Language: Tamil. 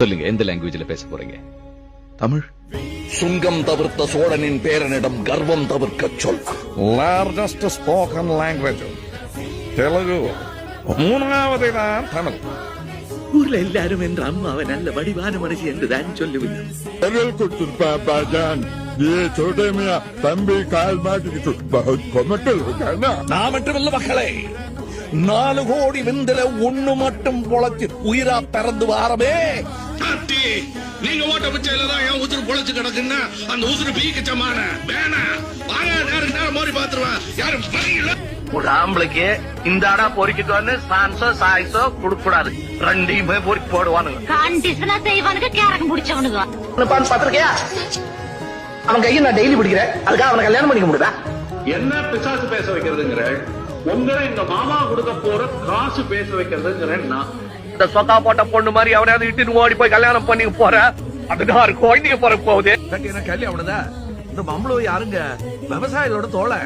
சொல்லுங்க, எந்த லாங்குவேஜ்ல பேச போறீங்க? தமிழ். சுங்கம் தவிர்த்த சோழனின் பேரனிடம் கர்வம் தவிர்க்க சொல். லார்ஜஸ்ட் ஸ்போக்கன் லாங்குவேஜ் தெலுங்கு, மூணாவதுதான் தமிழ். ஊர்ல எல்லாரும் என்ற அம்மாவை நல்ல வடிவான மனுஷி என்றுதான் சொல்லுவேன். ये छोटे मियाँ तंबी काल माटी की बहुत कोमटल होता है ना. நான் மட்டுமல்ல மக்களே, 4 கோடி விந்தில ஒண்ணு மட்டும் பொழைச்சு உயிரா பிறந்து வாரமே. நீங்க ஓட்ட பிச்சையிலதான் என் உசுறு பொழைச்சு கிடக்குன்னா அந்த உசுறு பீக்கச்சமான வேணா வாங்க, நேரம் மோரி பாத்துருவேன். யாரும் பணியில ஒரு ஆம்பளைக்கு இந்த அடா பொறிக்கிட்டு வந்து சான்ஸோ சாய்ஸோ கொடுக்க கூடாது, ரெண்டையுமே பொறிக்கு போடுவானுங்க. கண்டிஷனா செய்வானுங்க, கேரகம் பிடிச்சவனுங்க. பாத்திருக்கியா? அவன் கையை நான் டெய்லி பிடிக்கிறேன், அதுக்காக அவனை கல்யாணம் பண்ணிக்க முடியுதா? என்ன பிசாசு பேச வைக்கிறதுங்கிற உங்களை இந்த மாமா கொடுக்க போற காசு பேச வைக்கிறதுங்கிறேன் நான். இந்த சொத்தா போட்ட பொண்ணு மாதிரி அவனையாவது இட்டுன்னு ஓடி போய் கல்யாணம் பண்ணி போற, அதுதான் குழந்தைங்க போற போகுது. கல்யாணம் தான் இந்த மம்பளம் யாருங்க? விவசாயிகளோட தோலை